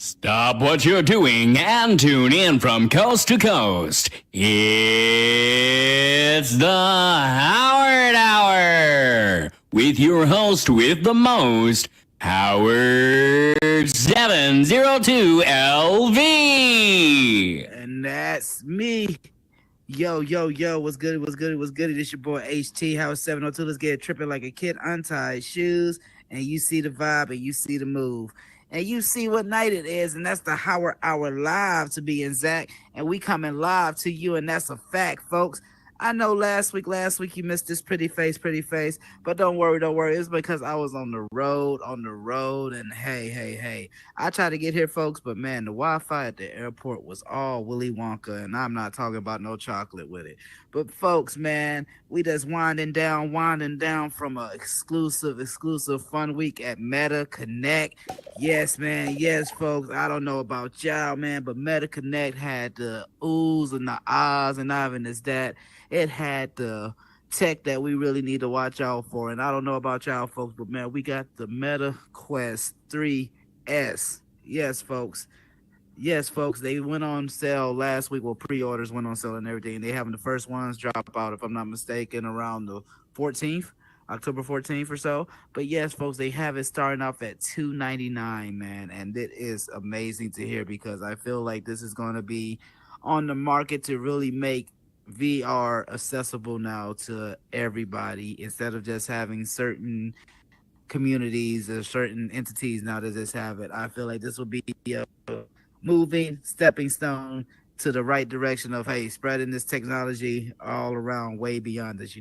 Stop what you're doing and tune in from coast to coast. It's the Howard Hour with your host with the most, Howard 702 LV. And that's me. Yo, what's good? It's your boy HT, House 702. Let's get it tripping like a kid, untied shoes, and you see the vibe and you see the move. And you see what night it is, and that's the Howard Hour Live to be exact. And we coming live to you, and that's a fact, folks. I know last week you missed this pretty face, but don't worry. It's because I was on the road, and hey. I tried to get here, folks, but man, the Wi-Fi at the airport was all Willy Wonka, and I'm not talking about no chocolate with it. But folks, man, we just winding down from a exclusive fun week at Meta Connect. Yes, man, yes, folks. I don't know about y'all, man, but Meta Connect had the oohs and the ahs, and not even as that. It had the tech that we really need to watch out for. And I don't know about y'all folks, but man, we got the Meta Quest 3S. Yes, folks. They went on sale last week. Well, pre-orders went on sale and everything. They having the first ones drop out, if I'm not mistaken, around the 14th, October 14th or so. But yes, folks, they have it starting off at $299, man. And it is amazing to hear because I feel like this is going to be on the market to really make VR accessible now to everybody instead of just having certain communities or certain entities now that just have it. I feel like this will be a moving stepping stone to the right direction of spreading this technology all around way beyond this.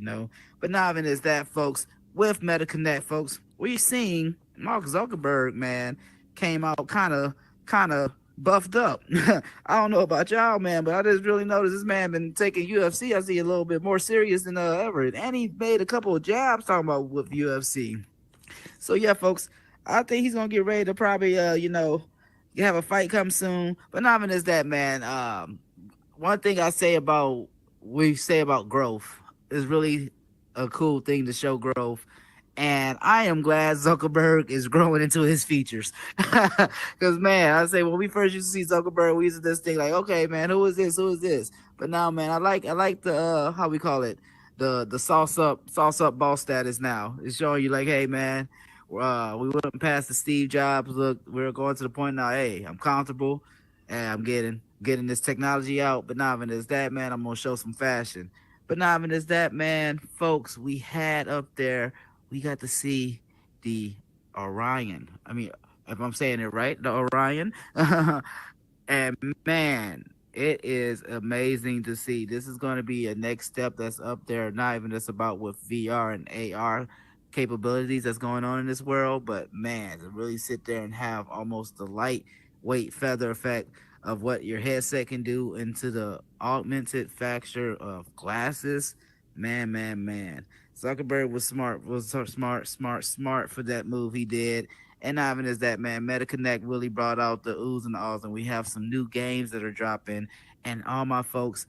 But not even is that, folks, with MetaConnect, folks, we're seeing Mark Zuckerberg, man, came out kind of buffed up. I don't know about y'all, man, but I just really noticed this man been taking UFC, I see, a little bit more serious than ever. And he made a couple of jabs talking about with UFC. So yeah, folks, I think he's gonna get ready to probably have a fight come soon. But not even is that, man. One thing we say about growth is really a cool thing to show growth. And I am glad Zuckerberg is growing into his features. Because, man, I say when we first used to see Zuckerberg, we used to just think like, okay, man, who is this? But now, man, I like the how we call it, the sauce up boss status now. It's showing you like, hey, man, we went past the Steve Jobs. Look, we're going to the point now, hey, I'm comfortable and I'm getting this technology out. But not even as that, man, I'm gonna show some fashion. But not even as that, man, folks, we had up there, we got to see the Orion. I mean, if I'm saying it right, the Orion. And man, it is amazing to see. This is going to be a next step that's up there, not even just about with VR and AR capabilities that's going on in this world, but man, to really sit there and have almost the lightweight feather effect of what your headset can do into the augmented factor of glasses. Man. Zuckerberg was smart for that move he did. And not even as that, man, MetaConnect really brought out the oohs and the ahs, and we have some new games that are dropping. And all my folks,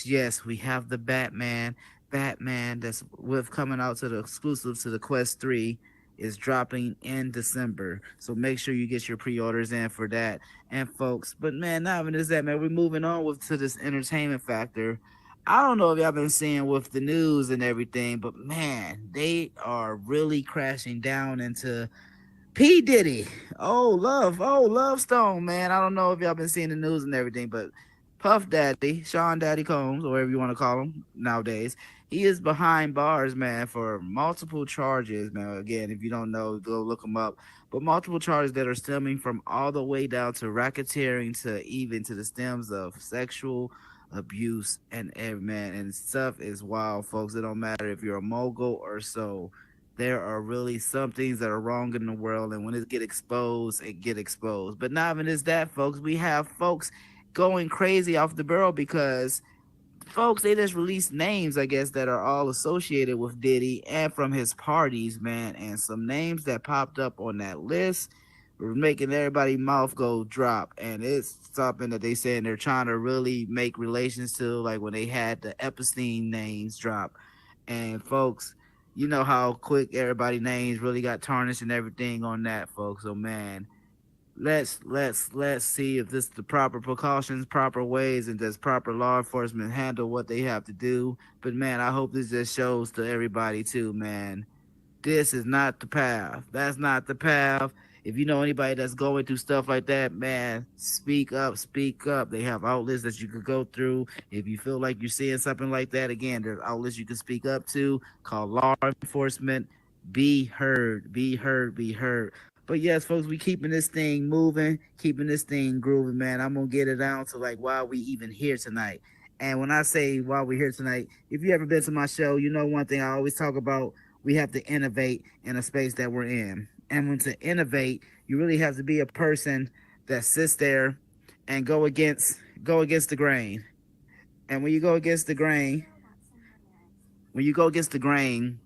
yes, we have the Batman that's with coming out to the exclusive to the Quest 3 is dropping in December. So make sure you get your pre-orders in for that. And folks, but man, not even is that, man, we're moving on to this entertainment factor. I don't know if y'all been seeing with the news and everything, but man, they are really crashing down into P. Diddy. Love Stone, man. I don't know if y'all been seeing the news and everything, but Puff Daddy, Sean Daddy Combs, or whatever you want to call him nowadays, he is behind bars, man, for multiple charges, man. Again, if you don't know, go look him up. But multiple charges that are stemming from all the way down to racketeering to even to the stems of sexual abuse and man, and stuff is wild, folks. It don't matter if you're a mogul or so. There are really some things that are wrong in the world, and when it get exposed. But not even is that, folks. We have folks going crazy off the barrel because folks, they just released names, I guess, that are all associated with Diddy and from his parties, man. And some names that popped up on that list were making everybody's mouth go drop. And it's something that they saying they're trying to really make relations to, like when they had the Epstein names drop. And folks, you know how quick everybody names really got tarnished and everything on that, folks. So man, let's see if this the proper precautions, proper ways, and does proper law enforcement handle what they have to do. But man, I hope this just shows to everybody too, man. This is not the path. That's not the path. If you know anybody that's going through stuff like that, man, speak up, speak up. They have outlets that you could go through. If you feel like you're seeing something like that, again, there's outlets you can speak up to. Call law enforcement. Be heard, be heard, be heard. But yes, folks, we keeping this thing moving, keeping this thing grooving, man. I'm gonna get it down to like why we even here tonight. And when I say why we're here tonight, if you ever been to my show, you know one thing I always talk about, we have to innovate in a space that we're in. And when to innovate, you really have to be a person that sits there and go against the grain. And when you go against the grain, when you go against the grain,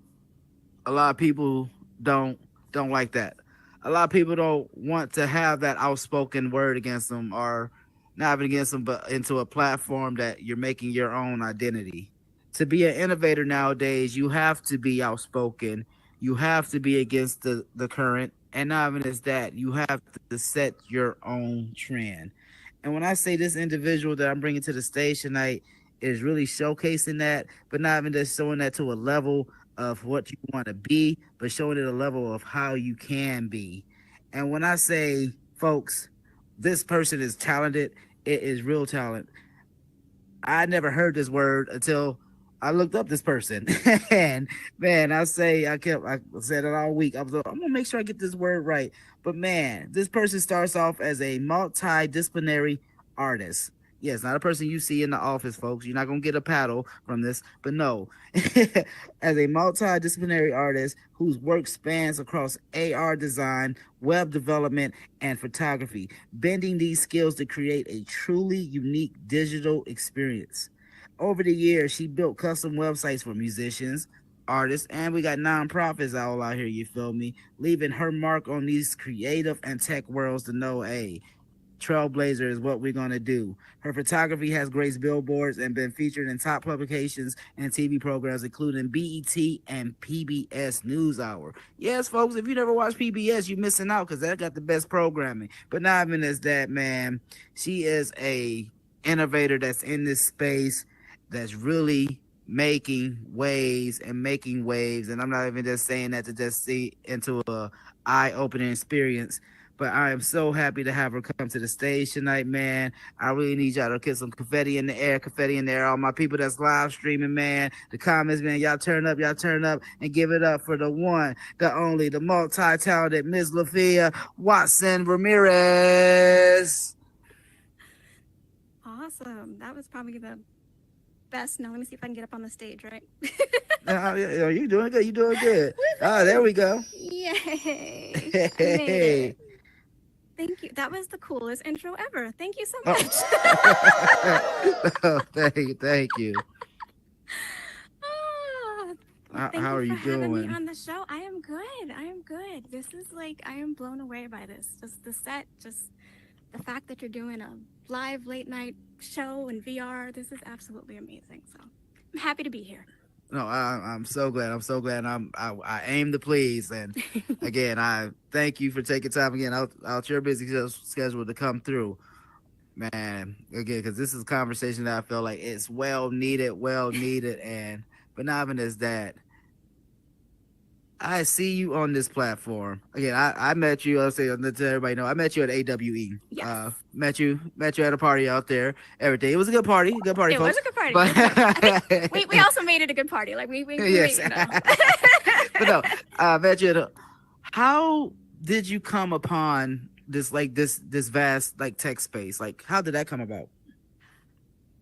a lot of people don't don't like that. A lot of people don't want to have that outspoken word against them, or not even against them, but into a platform that you're making your own identity. To be an innovator nowadays, you have to be outspoken. You have to be against the current, and not even as that, you have to set your own trend. And when I say this individual that I'm bringing to the stage tonight is really showcasing that, but not even just showing that to a level of what you want to be, but showing it a level of how you can be. And when I say, folks, this person is talented, it is real talent. I never heard this word until I looked up this person. And man, I said it all week. I'm gonna make sure I get this word right. But man, this person starts off as a multidisciplinary artist. Yes, not a person you see in the office, folks. You're not gonna get a paddle from this, but no, as a multidisciplinary artist whose work spans across AR design, web development, and photography, bending these skills to create a truly unique digital experience. Over the years, she built custom websites for musicians, artists, and we got nonprofits all out here, you feel me? Leaving her mark on these creative and tech worlds to know, hey, trailblazer is what we're gonna do. Her photography has graced billboards and been featured in top publications and TV programs, including BET and PBS NewsHour. Yes, folks, if you never watched PBS, you're missing out because that got the best programming. But not even as that, man. She is a innovator that's in this space that's really making waves. And I'm not even just saying that to just see into a eye-opening experience, but I am so happy to have her come to the stage tonight, man. I really need y'all to get some confetti in the air. All my people that's live streaming, man. The comments, man. Y'all turn up, and give it up for the one, the only, the multi-talented Miss Lafia Watson Ramirez. Awesome. That was probably the best. Now let me see if I can get up on the stage, right? You doing good. You doing good. Ah, there we go. Yay. I made it. Thank you. That was the coolest intro ever. Thank you so much. Oh, thank you. How are you doing? Having me on the show. I am good. This is like, I am blown away by this. Just the set, just the fact that you're doing a live late night show in VR. This is absolutely amazing. So I'm happy to be here. No, I'm so glad. I aim to please, and again, I thank you for taking time again out your busy schedule to come through, man. Again, because this is a conversation that I feel like it's well needed, and but not even as that. I see you on this platform again. I met you. I'll say to everybody know I met you at AWE. Yes. Met you at a party out there. Everything. It was a good party. It was a good party. But I think we also made it a good party. Like we yes. You know. But no, I met you at a. How did you come upon this this vast like tech space? Like how did that come about?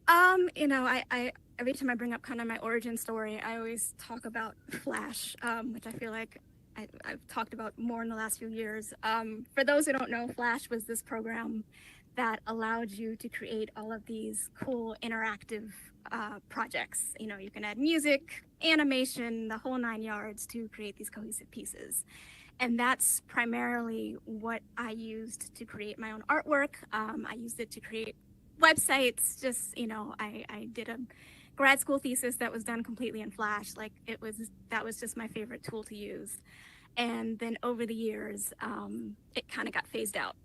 I every time I bring up kind of my origin story, I always talk about Flash, which I feel like I've talked about more in the last few years. For those who don't know, Flash was this program that allowed you to create all of these cool interactive projects. You know, you can add music, animation, the whole 9 yards to create these cohesive pieces. And that's primarily what I used to create my own artwork. I used it to create websites. Just, I did a grad school thesis that was done completely in Flash. Like that was just my favorite tool to use. And then over the years, it kind of got phased out.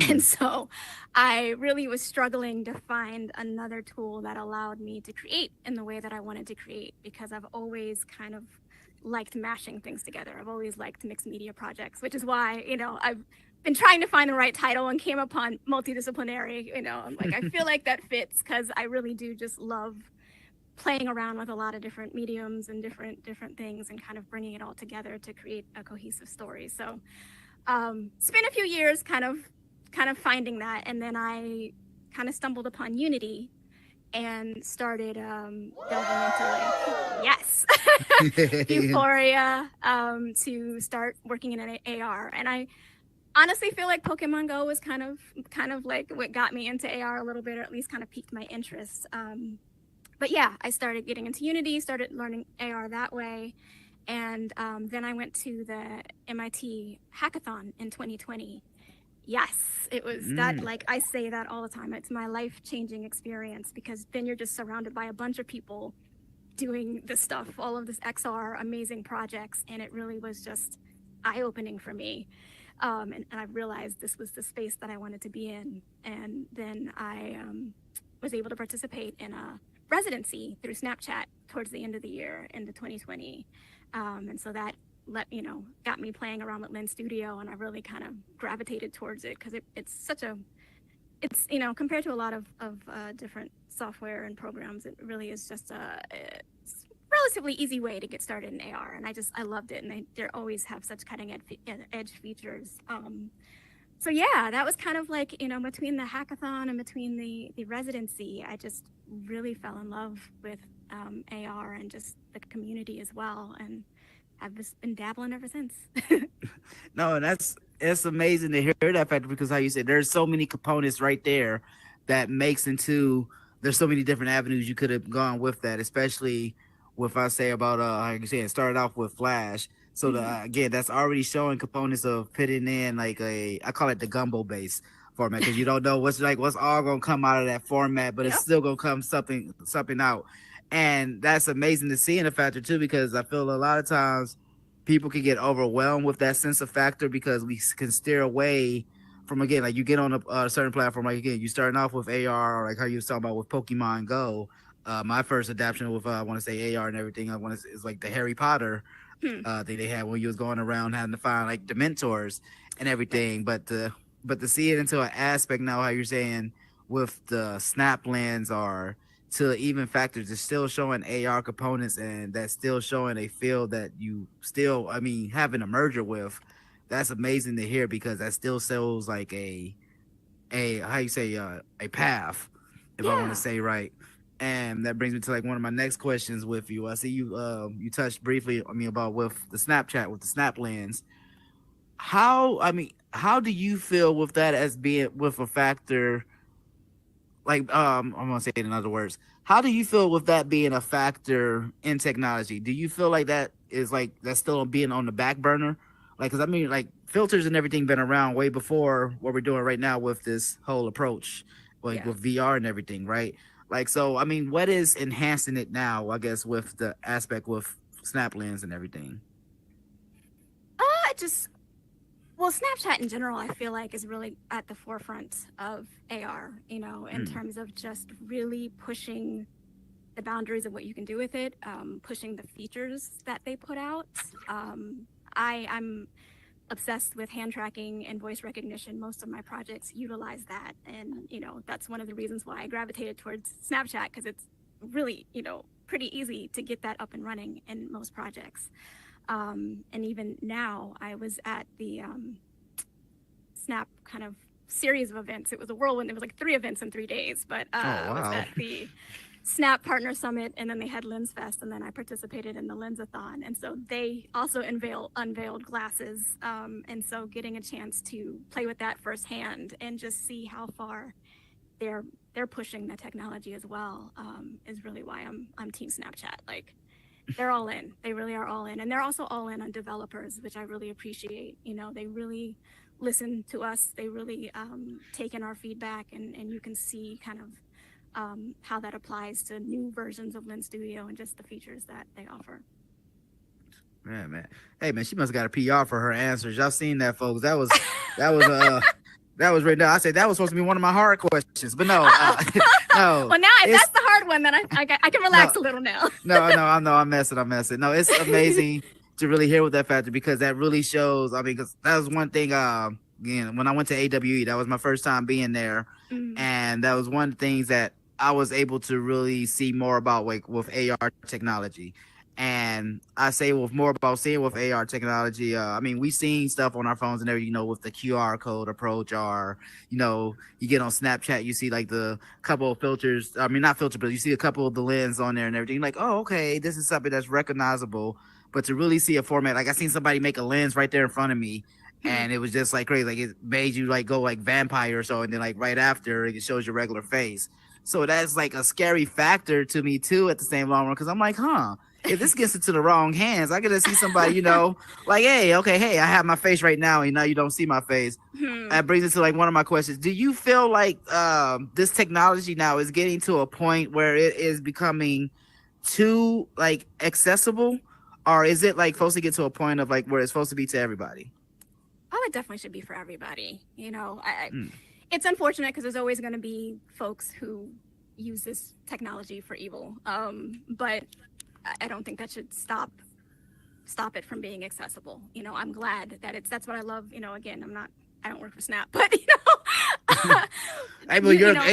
And so I really was struggling to find another tool that allowed me to create in the way that I wanted to create, because I've always kind of liked mashing things together. I've always liked mixed media projects, which is why, I've been trying to find the right title and came upon multidisciplinary. I'm like, I feel like that fits because I really do just love playing around with a lot of different mediums and different things and kind of bringing it all together to create a cohesive story. So it's been a few years kind of finding that, and then I kind of stumbled upon Unity and started delving into Euphoria, to start working in an AR. And I honestly feel like Pokemon Go was kind of like what got me into AR a little bit, or at least kind of piqued my interest. But yeah, I started getting into Unity, started learning AR that way. And then I went to the MIT hackathon in 2020. Yes, it was that, like I say that all the time. It's my life-changing experience, because then you're just surrounded by a bunch of people doing this stuff, all of this XR amazing projects. And it really was just eye-opening for me. And I realized this was the space that I wanted to be in. And then I was able to participate in a residency through Snapchat towards the end of the year into 2020. And so that got me playing around with Lens Studio, and I really kind of gravitated towards it because it's compared to a lot of different software and programs, it really is just it's relatively easy way to get started in AR. And I loved it, and they always have such cutting edge features. So yeah, that was kind of like, between the hackathon and between the residency, I just really fell in love with AR and just the community as well. And I've just been dabbling ever since. No, and it's amazing to hear that fact, because how you said there's so many components right there that makes there's so many different avenues you could have gone with that, especially with I say about like you said, it started off with Flash. So again, that's already showing components of fitting in like I call it the gumbo base format, because you don't know what's all gonna come out of that format, but it's still gonna come something out. And that's amazing to see in a factor too, because I feel a lot of times people can get overwhelmed with that sense of factor, because we can steer away from, again, like you get on a certain platform, like again, you starting off with AR, or like how you was talking about with Pokemon Go. My first adaptation with I want to say AR and everything, is like the Harry Potter thing they had when you was going around having to find like the mentors and everything. But to see it into an aspect now, how you're saying with the snap lens, or to even factors, it's still showing AR components, and that's still showing a field that you still, having a merger with. That's amazing to hear, because that still shows like a how you say a path, if I want to say right. And that brings me to like one of my next questions with you. I see you you touched briefly about with the Snapchat, with the snap lens. How do you feel with that as being with a factor? Like I'm gonna say it in other words. How do you feel with that being a factor in technology? Do you feel like that is like that's still being on the back burner? Like, because like filters and everything been around way before what we're doing right now with this whole approach, like with VR and everything, right? Like, so what is enhancing it now? I guess with the aspect with snap lens and everything. Well, Snapchat in general, I feel like is really at the forefront of AR, in terms of just really pushing the boundaries of what you can do with it, pushing the features that they put out. I'm obsessed with hand tracking and voice recognition. Most of my projects utilize that. And, that's one of the reasons why I gravitated towards Snapchat, because it's really, pretty easy to get that up and running in most projects. And even now, I was at the Snap kind of series of events. It was a whirlwind. It was like 3 events in 3 days. But I was at the Snap Partner Summit, and then they had Lens Fest, and then I participated in the Lensathon. And so they also unveiled glasses. And so getting a chance to play with that firsthand and just see how far they're pushing the technology as well is really why I'm Team Snapchat. Like, they're all in. They really are all in. And they're also all in on developers, which I really appreciate. They really listen to us. They really take in our feedback, and you can see kind of how that applies to new versions of Lens Studio and just the features that they offer. Man. Hey, man, she must have got a PR for her answers. Y'all seen that, folks? That was That was right now. I said that was supposed to be one of my hard questions, but no, no. Well, now if that's the hard one, then I can relax a little now. I'm messing. No, it's amazing to really hear with that factor, because that really shows. I mean, because that was one thing. Again, when I went to AWE, that was my first time being there, and that was one of the things that I was able to really see more about, like, with AR technology. And I say with more about seeing with AR technology, I mean, we've seen stuff on our phones and everything, with the QR code approach, or, you get on Snapchat, you see like the couple of filters. I mean, not filter, but you see a couple of the lens on there and everything. Like, oh, okay, this is something that's recognizable. But to really see a format, like I seen somebody make a lens right there in front of me, and it was just like crazy. Like, it made you like go like vampire or so, and then like right after it shows your regular face. So that's like a scary factor to me too at the same long run, because I'm like, if this gets into the wrong hands, I get to see somebody, like, hey, I have my face right now, and now you don't see my face. That brings us to like one of my questions. Do you feel like this technology now is getting to a point where it is becoming too like accessible, or is it like supposed to get to a point of like where it's supposed to be to everybody? Oh, it definitely should be for everybody. It's unfortunate because there's always going to be folks who use this technology for evil. But I don't think that should stop it from being accessible. I'm glad that that's what I love. Again, I don't work for Snap, but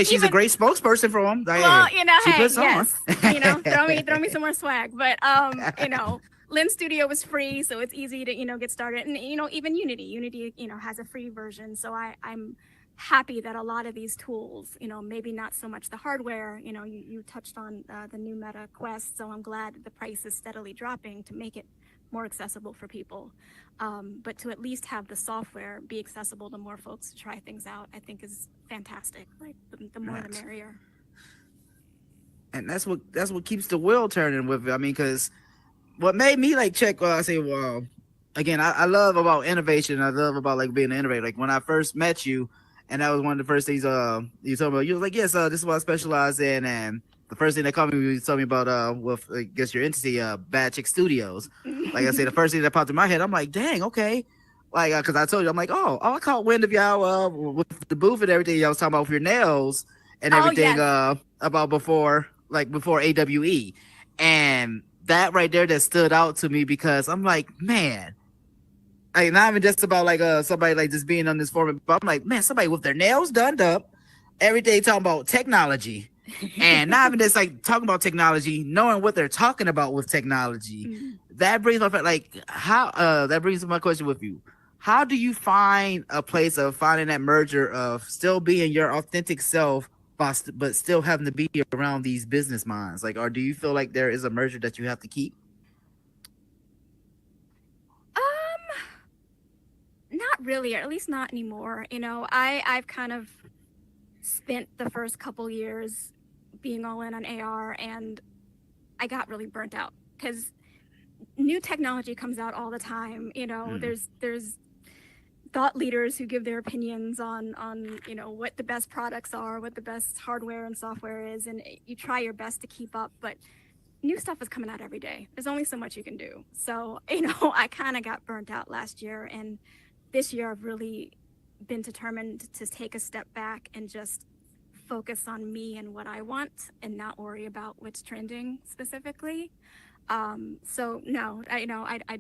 she's a great spokesperson for them. Well, she puts on. throw me some more swag. But Lens Studio was free, so it's easy to get started. And even Unity has a free version. So I'm happy that a lot of these tools, maybe not so much the hardware, you touched on the new Meta Quest, so I'm glad the price is steadily dropping to make it more accessible for people. But to at least have the software be accessible to more folks to try things out, I think is fantastic. Like the more the merrier. And that's what keeps the wheel turning with it. I mean, because what made me like check, I say, well, again, I love about innovation. I love about like being an innovator. Like when I first met you, and that was one of the first things you told me about. You was like, yes, this is what I specialize in. And the first thing that called me, you told me about with I guess your entity, Bad Chick Studios. Like I said, the first thing that popped in my head, I'm like, dang, okay. Like, because I told you, I'm like, I caught wind of y'all with the booth and everything. Y'all was talking about with your nails and everything about before AWE. And that right there that stood out to me, because I'm like, man, like, not even just about like somebody like just being on this format, but I'm like, man, somebody with their nails done up, every day talking about technology, and not even just like talking about technology, knowing what they're talking about with technology. That brings up like that brings up my question with you. How do you find a place of finding that merger of still being your authentic self, but still having to be around these business minds? Like, or do you feel like there is a merger that you have to keep? Not really, or at least not anymore. I've kind of spent the first couple years being all in on AR, and I got really burnt out because new technology comes out all the time. There's thought leaders who give their opinions on what the best products are, what the best hardware and software is, and you try your best to keep up, but new stuff is coming out every day. There's only so much you can do. So, I kind of got burnt out last year, and this year I've really been determined to take a step back and just focus on me and what I want and not worry about what's trending specifically. So no, I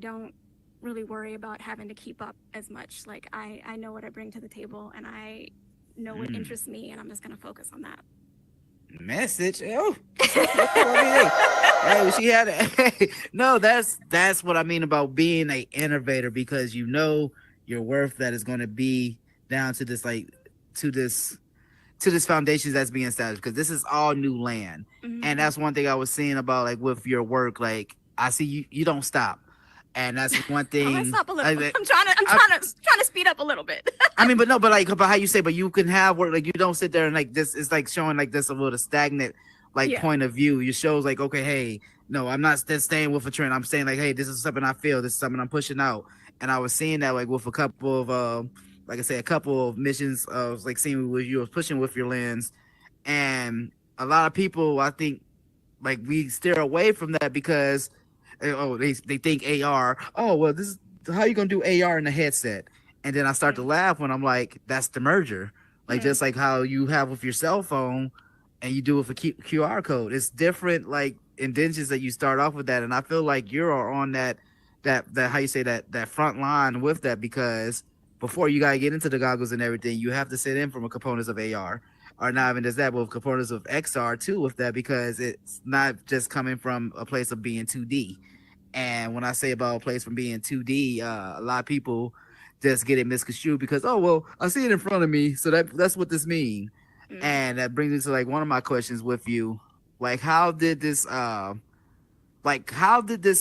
don't really worry about having to keep up as much. Like I know what I bring to the table, and I know what interests me, and I'm just gonna focus on that. Message. Hey, she had it. No, that's what I mean about being an innovator, because your worth that is going to be down to this foundation that's being established, because this is all new land. And that's one thing I was seeing about like with your work. Like I see you don't stop, and that's one thing. Let's stop a little. I'm trying to speed up a little bit. I mean, but how you say, but you can have work, like you don't sit there and like this. It's like showing like this a little stagnant point of view. You shows like, okay, hey, no, I'm not just staying with a trend. I'm saying like, hey, this is something I feel. This is something I'm pushing out. And I was seeing that like with a couple of like I say, a couple of missions of like seeing what you were pushing with your lens, and a lot of people, I think, like we steer away from that because they think AR. Oh well, this is how you gonna do AR in a headset. And then I start to laugh when I'm like, that's the merger. Like just like how you have with your cell phone and you do with a QR code. It's different like indentions that you start off with that. And I feel like you're on that how you say that front line with that, because before you gotta get into the goggles and everything, you have to sit in from a components of AR. Or not even just that, but with components of XR too with that, because it's not just coming from a place of being 2D. And when I say about a place from being 2D, a lot of people just get it misconstrued because, oh well, I see it in front of me, so that's what this means. And that brings me to like one of my questions with you, like how did this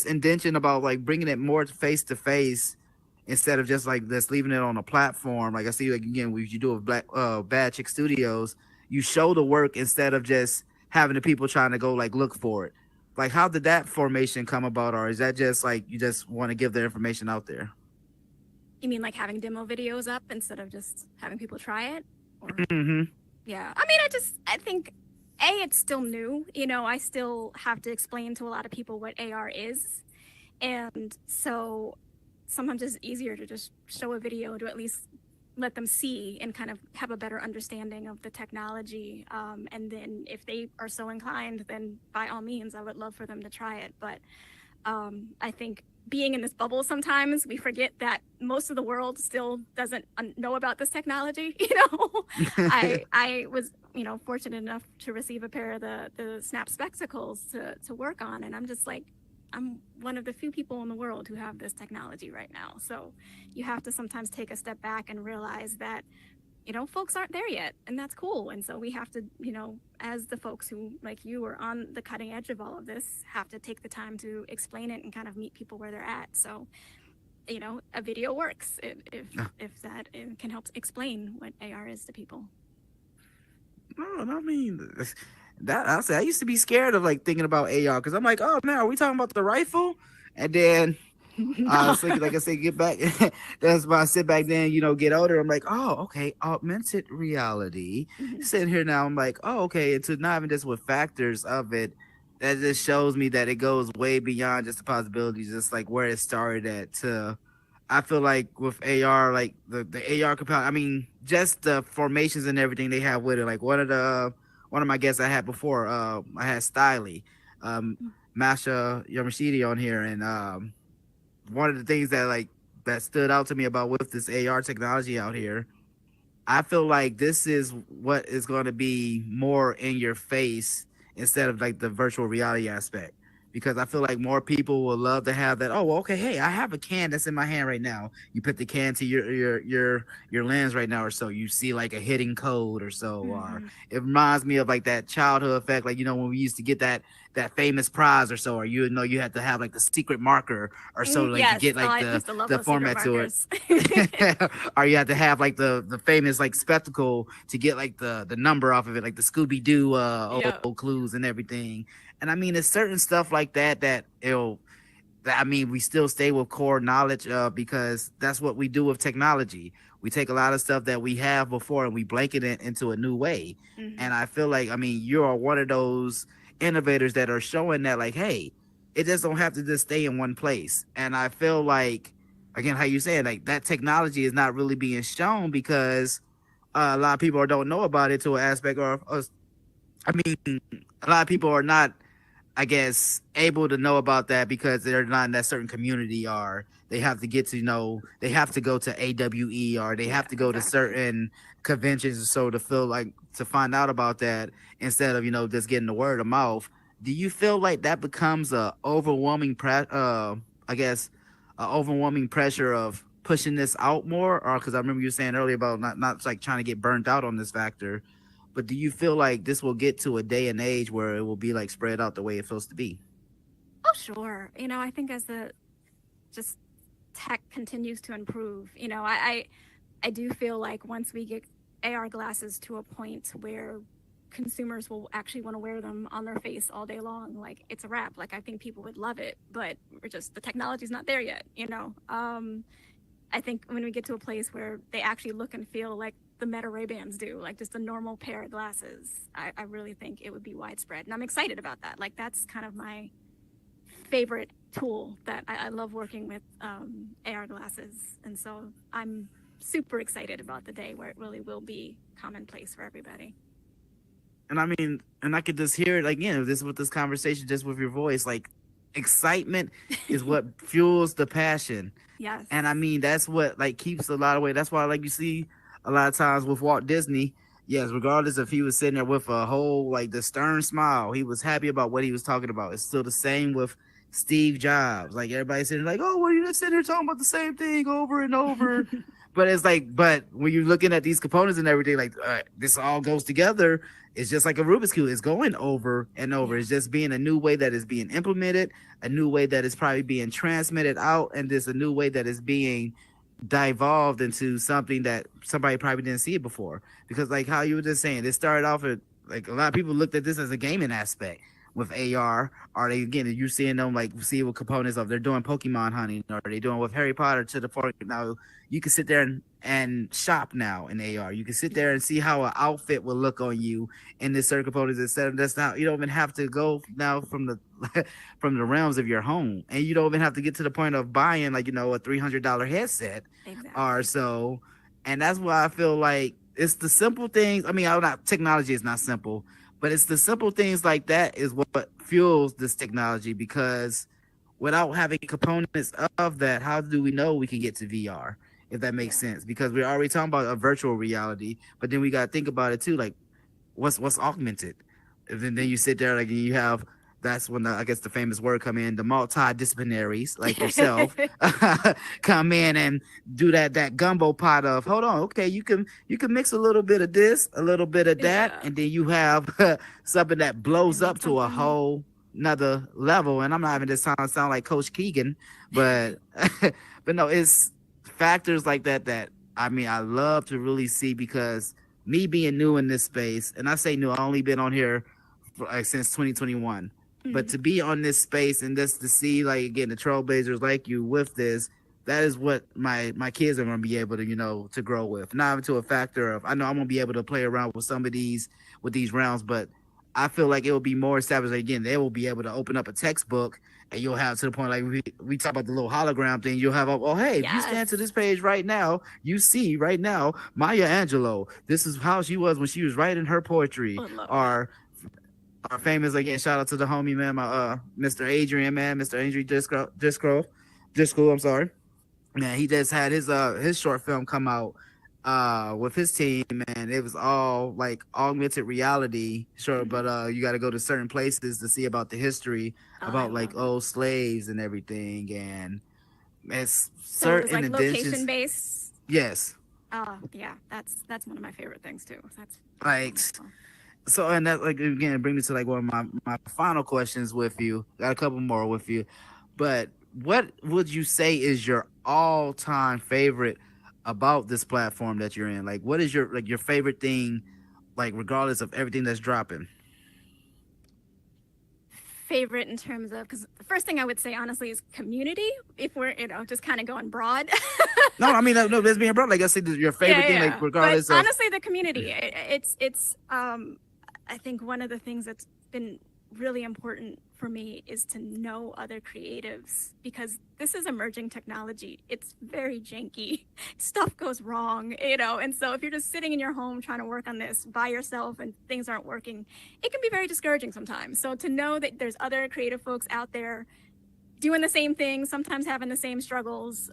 intention about like bringing it more face to face instead of just like just leaving it on a platform? Like I see, like again, what you do with Bad Chick Studios, you show the work instead of just having the people trying to go like look for it. Like, how did that formation come about, or is that just like you just want to give the information out there? You mean like having demo videos up instead of just having people try it? Or Mm-hmm. yeah, I mean, I think it's still new. You know, I still have to explain to a lot of people what AR is, and so sometimes it's easier to just show a video to at least let them see and kind of have a better understanding of the technology. And then if they are so inclined, then by all means, I would love for them to try it. But I think being in this bubble, sometimes we forget that most of the world still doesn't know about this technology. You know, I was, you know, fortunate enough to receive a pair of the Snap spectacles to work on, and I'm just like, I'm one of the few people in the world who have this technology right now. So you have to sometimes take a step back and realize that, you know, folks aren't there yet, and that's cool. And so we have to, you know, as the folks who, like you, are on the cutting edge of all of this, have to take the time to explain it and kind of meet people where they're at. So, you know, a video works if that can help explain what AR is to people. No, I mean that I used to be scared of like thinking about AR because I'm like, oh man, are we talking about the rifle? And then so like I say, get back. That's why I sit back then, you know, get older. I'm like, oh, okay, augmented reality. Sitting here now, I'm like, oh, okay. And to not even just with factors of it, that just shows me that it goes way beyond just the possibilities, just like where it started at. To I feel like with AR, like the AR compound. I mean, just the formations and everything they have with it. Like one of my guests I had before, I had Stiley, Masha Yamashidi on here, and one of the things that like that stood out to me about with this AR technology out here, I feel like this is what is going to be more in your face instead of like the virtual reality aspect. Because I feel like more people will love to have that. Oh, well, okay, hey, I have a can that's in my hand right now. You put the can to your lens right now, or so you see like a hidden code or so. Or it reminds me of like that childhood effect, like you know when we used to get that famous prize or so, or you know you had to have like the secret marker or so, like to get like I used to love the those secret format to markers. it. Or you had to have like the famous like spectacle to get like the number off of it, like the Scooby Doo old clues and everything. And I mean, it's certain stuff like that it'll. I mean, we still stay with core knowledge because that's what we do with technology. We take a lot of stuff that we have before and we blanket it into a new way. And I feel like, I mean, you are one of those innovators that are showing that, like, hey, it just don't have to just stay in one place. And I feel like, again, how you saying, like, that technology is not really being shown because a lot of people don't know about it to an aspect, or I mean, a lot of people are not, I guess, able to know about that because they're not in that certain community, or they have to get to know, they have to go to AWE, or they have to go to certain conventions or so to feel like to find out about that instead of, you know, just getting the word of mouth. Do you feel like that becomes a overwhelming I guess a overwhelming pressure of pushing this out more? Or because I remember you saying earlier about not like trying to get burnt out on this factor, but do you feel like this will get to a day and age where it will be like spread out the way it's supposed to be? Oh, sure. You know, I think as the just tech continues to improve, you know, I do feel like once we get AR glasses to a point where consumers will actually want to wear them on their face all day long, like it's a wrap. Like I think people would love it, but we're just, the technology's not there yet, you know. I think when we get to a place where they actually look and feel like the Meta Ray-Bans do, like just a normal pair of glasses, I really think it would be widespread. And I'm excited about that. Like that's kind of my favorite tool that I love working with AR glasses. And so I'm super excited about the day where it really will be commonplace for everybody. And I mean, and I could just hear it like, this with this conversation, just with your voice, like excitement is what fuels the passion. Yes. And I mean, that's what like keeps a lot of weight. That's why like you see a lot of times with Walt Disney, yes, regardless if he was sitting there with a whole like the stern smile, he was happy about what he was talking about. It's still the same with Steve Jobs. Like everybody's sitting like, oh, well, you're just sitting there talking about the same thing over and over. But it's like, but when you're looking at these components and everything, like this all goes together. It's just like a Rubik's Cube. It's going over and over. It's just being a new way that is being implemented, a new way that is probably being transmitted out, and there's a new way that is being devolved into something that somebody probably didn't see it before. Because like how you were just saying, it started off at like a lot of people looked at this as a gaming aspect with AR. Are they again? You're seeing them like see what components of they're doing Pokemon hunting, or they doing with Harry Potter to the point now you can sit there and shop now in AR. You can sit there and see how an outfit will look on you in this certain components instead of that's not you don't even have to go now from the from the realms of your home, and you don't even have to get to the point of buying like a $300 headset or so. And that's why I feel like it's the simple things. I mean, technology is not simple, but it's the simple things like that is what fuels this technology, because without having components of that, how do we know we can get to VR, if that makes sense? Because we're already talking about a virtual reality, but then we got to think about it too, like what's augmented. And then you sit there like you have, that's when I guess the famous word come in, the multidisciplinaries like yourself come in and do that gumbo pot of, hold on, okay, you can mix a little bit of this, a little bit of that, and then you have something that blows up to a whole another level. And I'm not having this sound like Coach Keegan, but but no, it's factors like that I mean I love to really see, because me being new in this space, and I say new, I only been on here for, since 2021. But to be on this space and just to see, like, again, the trailblazers like you with this, that is what my kids are going to be able to, to grow with. Not even to a factor of, I know I'm going to be able to play around with some of these realms, but I feel like it will be more established. Again, they will be able to open up a textbook, and you'll have to the point, like we talk about the little hologram thing, you'll have, oh, hey, if you scan to this page right now, you see right now, Maya Angelou, this is how she was when she was writing her poetry. Or our famous, again, shout out to the homie, man, my Mr. Adrian, Mr. Adrian Disco, I'm sorry. Man, he just had his short film come out with his team, and it was all like augmented reality, sure, but you got to go to certain places to see about the history about like old slaves and everything, and it's certain so it was like location based. Yes. Yeah, that's one of my favorite things too. That's like wonderful. So, and that, like, again, bring me to like one of my final questions with you. Got a couple more with you, but what would you say is your all-time favorite about this platform that you're in? Like, what is your favorite thing, like, regardless of everything that's dropping? Favorite in terms of, because the first thing I would say honestly is community, if we're just kind of going broad. No, I mean, no, that's being broad. Like I said, your favorite thing, like, regardless but honestly, the community, it's I think one of the things that's been really important for me is to know other creatives, because this is emerging technology. It's very janky. Stuff goes wrong, and so if you're just sitting in your home trying to work on this by yourself and things aren't working, it can be very discouraging sometimes. So to know that there's other creative folks out there doing the same things, sometimes having the same struggles,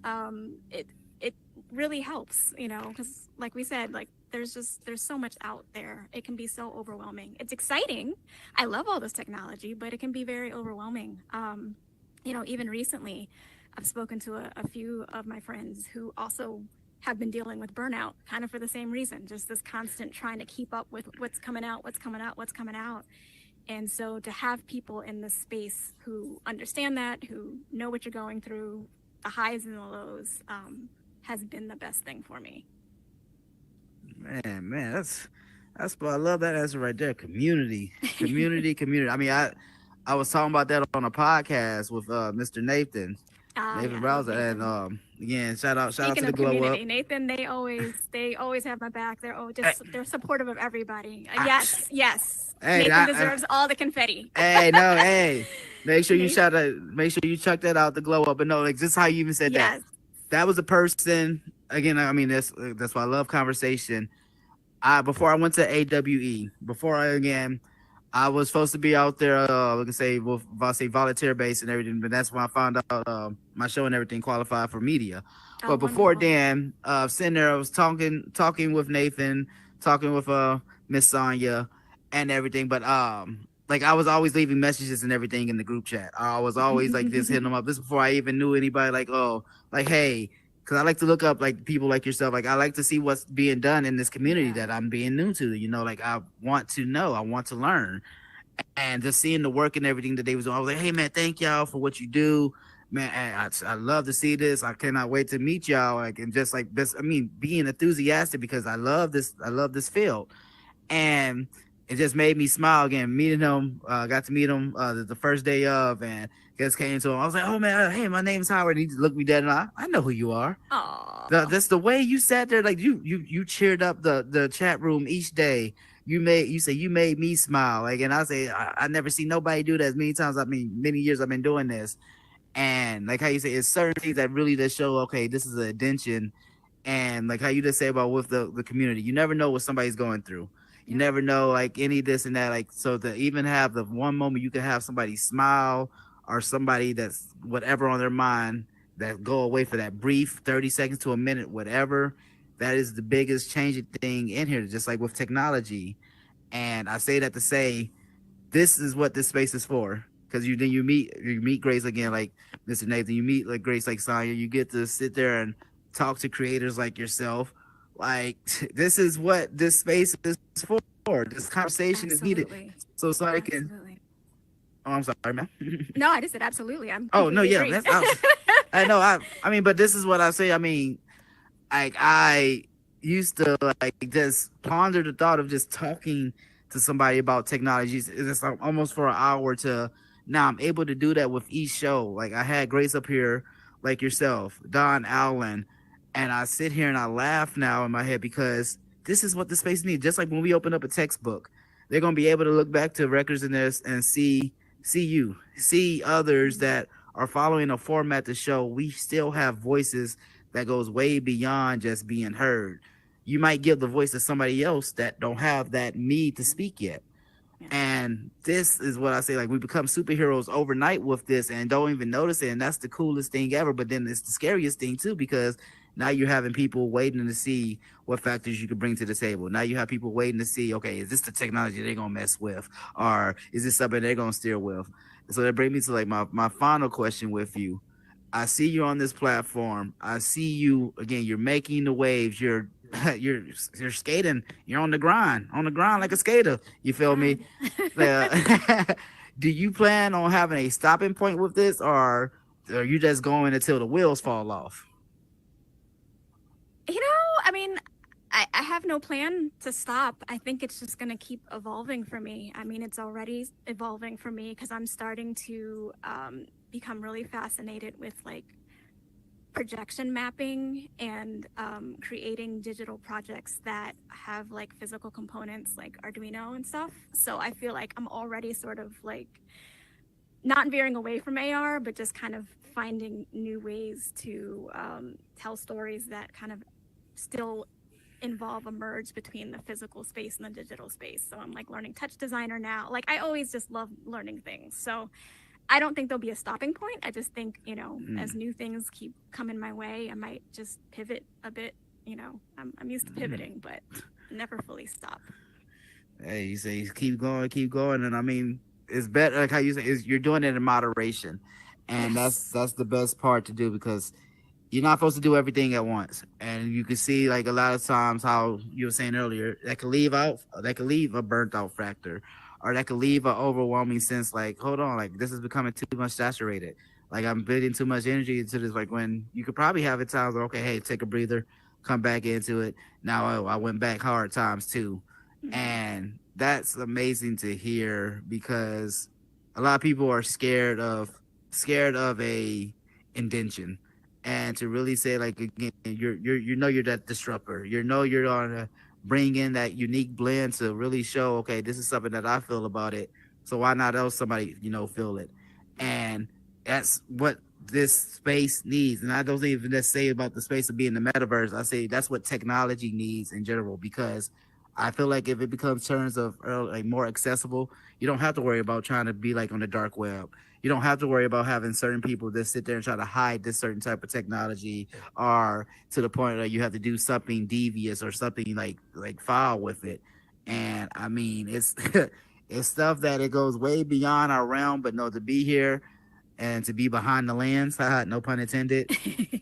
it really helps, because like we said, like there's so much out there. It can be so overwhelming. It's exciting. I love all this technology, but it can be very overwhelming. Even recently, I've spoken to a few of my friends who also have been dealing with burnout, kind of for the same reason, just this constant trying to keep up with what's coming out. And so to have people in this space who understand that, who know what you're going through, the highs and the lows, has been the best thing for me. Man, that's what I love that answer right there. Community. I mean, I was talking about that on a podcast with Mr. Nathan Browser, and again, shout out to the Glow community, Up. Nathan, they always have my back. They're supportive of everybody. Yes. Hey, Nathan deserves all the confetti. Hey. Make sure you chuck that out, the Glow Up. But no, like just how you even said that. That was a person again, I mean that's why I love conversation. Before I went to AWE, before I again, I was supposed to be out there, like I say, with I'll say volunteer base and everything, but that's when I found out my show and everything qualified for media. Oh, But before wonderful. then, sitting there, I was talking with Nathan, talking with Miss Sonya, and everything. But like I was always leaving messages and everything in the group chat. I was always like this hitting them up. This before I even knew anybody. Like, oh, like hey, because I like to look up like people like yourself. Like I like to see what's being done in this community Yeah. that I'm being new to. You know, like I want to know, I want to learn, and just seeing the work and everything that they was doing. I was like, hey man, thank y'all for what you do, man. I love to see this. I cannot wait to meet y'all. Like and just like this, I mean, being enthusiastic because I love this. I love this field, and it just made me smile again. Meeting him, got to meet him the first day of, and just came to him. I was like, "Oh man, hey, my name's Howard." And he just looked me dead in the eye. I know who you are. Oh. That's the way you sat there, like you cheered up the chat room each day. You say you made me smile, like, and I say I never see nobody do that as many times. I mean, many years I've been doing this, and like how you say, it's certain things that really just show, okay, this is an addition. And like how you just say about with the community, you never know what somebody's going through. You Yeah. never know like any of this and that. Like so to even have the one moment you can have somebody smile or somebody that's whatever on their mind that go away for that brief 30 seconds to a minute, whatever. That is the biggest changing thing in here, just like with technology. And I say that to say this is what this space is for. Because you meet Grace again, like Mr. Nathan. You meet like Grace, like Sonya. You get to sit there and talk to creators like yourself. Like this is what this space is for. This conversation is needed. Absolutely. So I can. Absolutely. Oh, I'm sorry, man. No, I just said absolutely. I'm Oh no, completely yeah, agree. I know. I mean, but this is what I say. I mean, like I used to like just ponder the thought of just talking to somebody about technologies. It's like almost for an hour to now I'm able to do that with each show. Like I had Grace up here, like yourself, Don Allen, and I sit here and I laugh now in my head because this is what the space needs. Just like when we open up a textbook, they're gonna be able to look back to records in this and see others that are following a format to show we still have voices that goes way beyond just being heard. You might give the voice to somebody else that don't have that need to speak yet. Yeah. And this is what I say, like we become superheroes overnight with this and don't even notice it. And that's the coolest thing ever. But then it's the scariest thing too, because now you're having people waiting to see what factors you could bring to the table. Now you have people waiting to see, okay, is this the technology they're gonna mess with? Or is this something they're gonna steer with? So that brings me to like my final question with you. I see you on this platform. I see you again. You're making the waves. You're you're you're skating. You're on the grind like a skater. You feel me? Do you plan on having a stopping point with this, or are you just going until the wheels fall off? I mean, I have no plan to stop. I think it's just going to keep evolving for me. I mean, it's already evolving for me because I'm starting to become really fascinated with like projection mapping and creating digital projects that have like physical components like Arduino and stuff. So I feel like I'm already sort of like not veering away from AR, but just kind of finding new ways to tell stories that kind of still involve a merge between the physical space and the digital space. So I'm like learning touch designer now. Like I always just love learning things. So I don't think there'll be a stopping point. I just think, as new things keep coming my way, I might just pivot a bit. I'm used to pivoting, but never fully stop. Hey, you say keep going, and I mean it's better. Like how you say, is you're doing it in moderation, and Yes. that's the best part to do because you're not supposed to do everything at once. And you can see like a lot of times how you were saying earlier, that could leave a burnt out factor, or that could leave an overwhelming sense like, hold on, like this is becoming too much saturated. Like I'm putting too much energy into this. Like when you could probably have it times where, okay, hey, take a breather, come back into it. Now I went back hard times too. And that's amazing to hear because a lot of people are scared of a indention, and to really say like again you're that disruptor, you're gonna bring in that unique blend to really show, okay, this is something that I feel about it, so why not else somebody feel it. And that's what this space needs. And I don't even just say about the space of being the metaverse. I say that's what technology needs in general, because I feel like if it becomes terms of like more accessible, you don't have to worry about trying to be like on the dark web. You don't have to worry about having certain people that sit there and try to hide this certain type of technology, or to the point that you have to do something devious or something like foul with it. And I mean, it's it's stuff that it goes way beyond our realm. But no, to be here and to be behind the lens, no pun intended.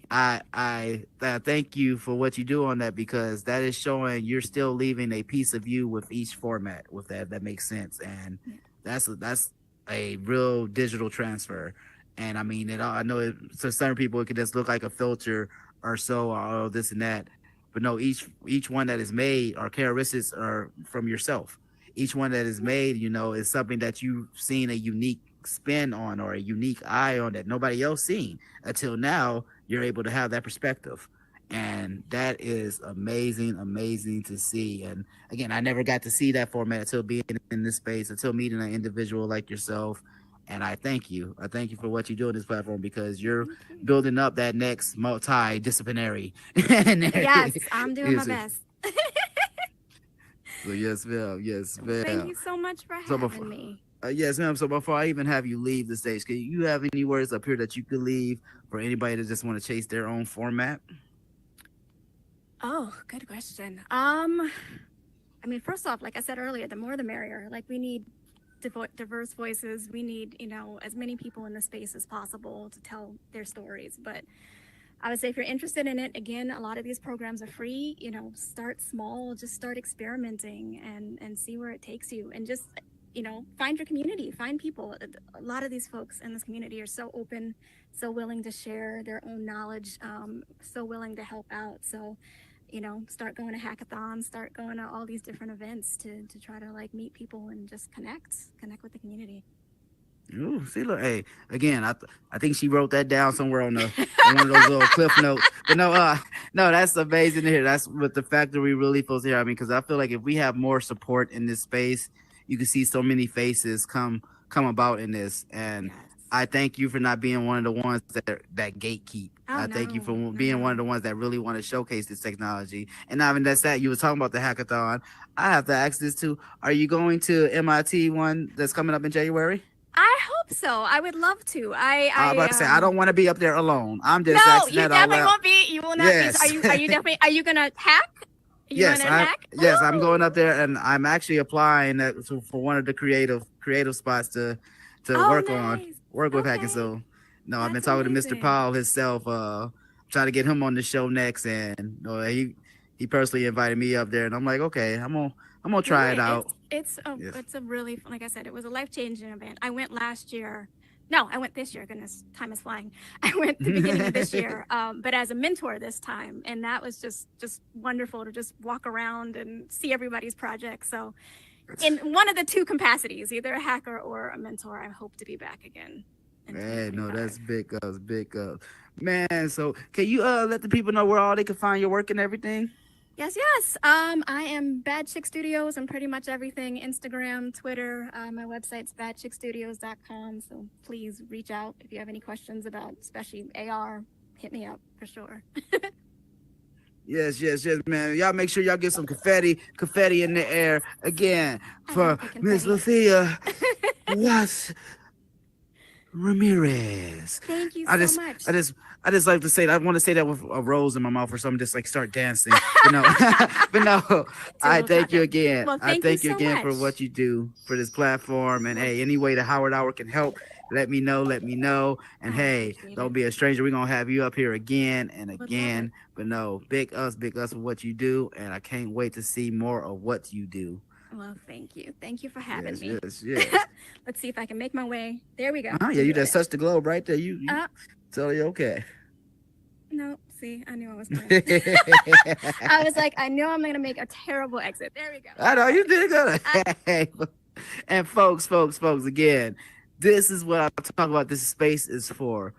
I thank you for what you do on that, because that is showing you're still leaving a piece of you with each format. With that makes sense, and that's a real digital transfer. And I mean, I know to certain people it could just look like a filter or so, or this and that, but no, each one that is made are characteristics are from yourself. Each one that is made, is something that you've seen a unique spin on or a unique eye on that nobody else seen until now. You're able to have that perspective, and that is amazing to see. And again, I never got to see that format until being in this space, until meeting an individual like yourself. And I thank you for what you do on this platform, because you're building up that next multidisciplinary. Yes, I'm doing my best. So yes ma'am. Thank you so much for having me. Yes, ma'am. So before I even have you leave the stage, can you have any words up here that you could leave for anybody that just want to chase their own format? Oh, good question. I mean, first off, like I said earlier, the more the merrier. Like, we need diverse voices. We need, as many people in the space as possible to tell their stories. But I would say if you're interested in it, again, a lot of these programs are free. Start small, just start experimenting and see where it takes you. And just, find your community, find people. A lot of these folks in this community are so open, so willing to share their own knowledge, so willing to help out. So, start going to hackathons, start going to all these different events to try to meet people and just connect with the community. Ooh, see, look, hey, again, I think she wrote that down somewhere on one of those little cliff notes. But no, that's amazing to hear. That's what the factory really feels here. I mean, because I feel like if we have more support in this space, you can see so many faces come about in this. And yes. I thank you for not being one of the ones that gatekeep. Thank you for being one of the ones that really want to showcase this technology. And not even that's that. You were talking about the hackathon. I have to ask this too. Are you going to MIT one that's coming up in January? I hope so. I would love to. I about to say I don't want to be up there alone. I'm just asking that out loud. No, you definitely won't be. You will not be. Are you definitely? Are you gonna hack? Yes, I'm going up there, and I'm actually applying for one of the creative spots to work with hacking. So, no, I've been talking to Mr. Powell himself, trying to get him on the show next, and he personally invited me up there, and I'm like, okay, I'm gonna try it out. It's a really, like I said, it was a life-changing event. I went last year. No, I went this year. Goodness, time is flying. I went the beginning of this year, but as a mentor this time, and that was just wonderful to just walk around and see everybody's projects. So, in one of the two capacities, either a hacker or a mentor, I hope to be back again. Man, no, that's big ups. Man, so can you let the people know where all they can find your work and everything? Yes. I am Bad Chick Studios and pretty much everything. Instagram, Twitter. My website's badchickstudios.com. So please reach out if you have any questions about, especially AR. Hit me up for sure. Yes, man. Y'all make sure y'all get some confetti in the air again for Miss Lucia. Yes. Ramirez. Thank you so much. I just like to say that. I want to say that with a rose in my mouth or something, just like start dancing. But no, I thank you again. Well, I thank you again much. for what you do for this platform. And hey, any way the Howard Hour can help, let me know. And hey, don't be a stranger. We're gonna have you up here again and again. But no, big us for what you do, and I can't wait to see more of what you do. Well, thank you. Thank you for having me. Yes. Let's see if I can make my way. There we go. Yeah, you just touched the globe right there. You totally okay. No, see, I knew I was playing. I was like, I know I'm going to make a terrible exit. There we go. I know, you did good. And folks, again, this is what I'm talking about. This space is for.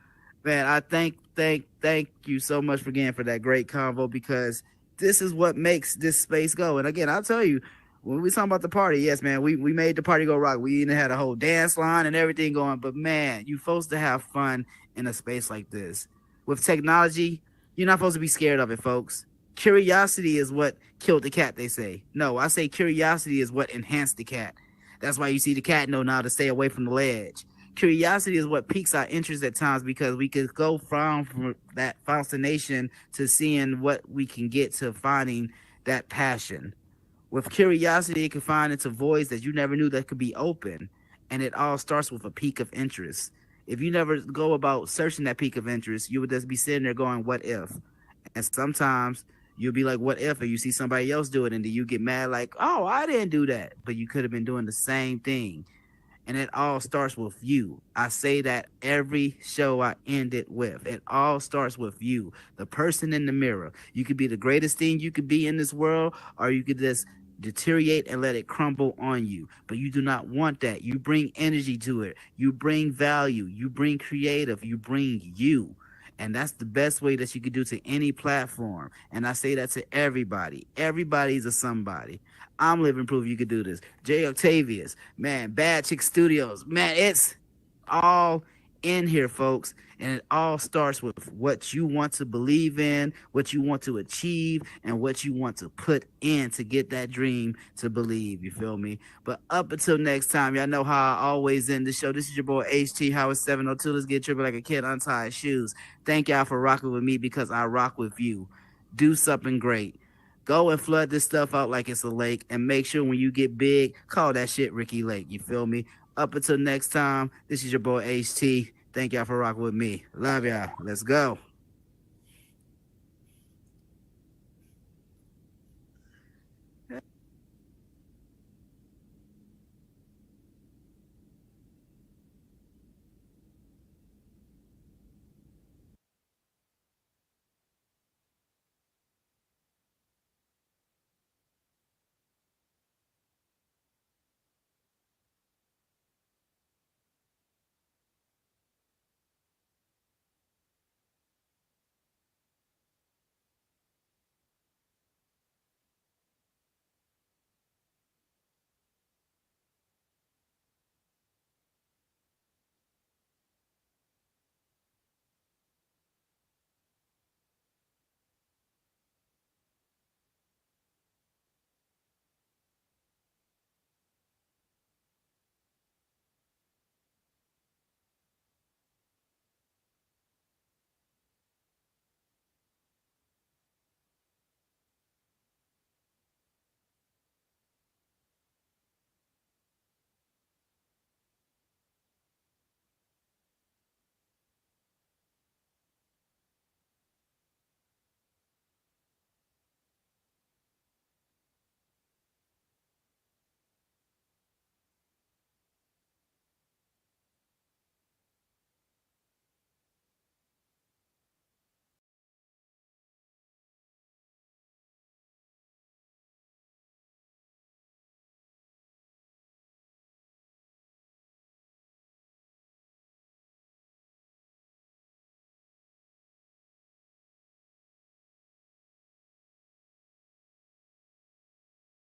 Man, I thank you so much for that great convo, because this is what makes this space go. And again, I'll tell you, when we talking about the party, yes, man, we made the party go rock. We even had a whole dance line and everything going. But man, you supposed to have fun in a space like this. With technology, you're not supposed to be scared of it, folks. Curiosity is what killed the cat, they say. No, I say curiosity is what enhanced the cat. That's why you see the cat know now to stay away from the ledge. Curiosity is what piques our interest at times because we could go from that fascination to seeing what we can get to finding that passion. With curiosity, it can find into voids that you never knew that could be open. And it all starts with a peak of interest. If you never go about searching that peak of interest, you would just be sitting there going, what if? And sometimes you'll be like, what if? And you see somebody else do it, and then you get mad, like, oh, I didn't do that. But you could have been doing the same thing. And it all starts with you. I say that every show I end it with. It all starts with you, the person in the mirror. You could be the greatest thing you could be in this world, or you could just deteriorate and let it crumble on you. But you do not want that. You bring energy to it. You bring value. You bring creative. You bring you. And that's the best way that you could do to any platform. And I say that to everybody. Everybody's a somebody. I'm living proof you could do this. J. Octavius, man, Bad Chick Studios, man, it's all in here, folks. And it all starts with what you want to believe in, what you want to achieve, and what you want to put in to get that dream to believe. You feel me? But up until next time, y'all know how I always end the show. This is your boy HT Howard 702. Let's get tripping like a kid, untie his shoes. Thank y'all for rocking with me because I rock with you. Do something great. Go and flood this stuff out like it's a lake, and make sure when you get big, call that shit Ricky Lake. You feel me? Up until next time, this is your boy HT. Thank y'all for rocking with me. Love y'all. Let's go.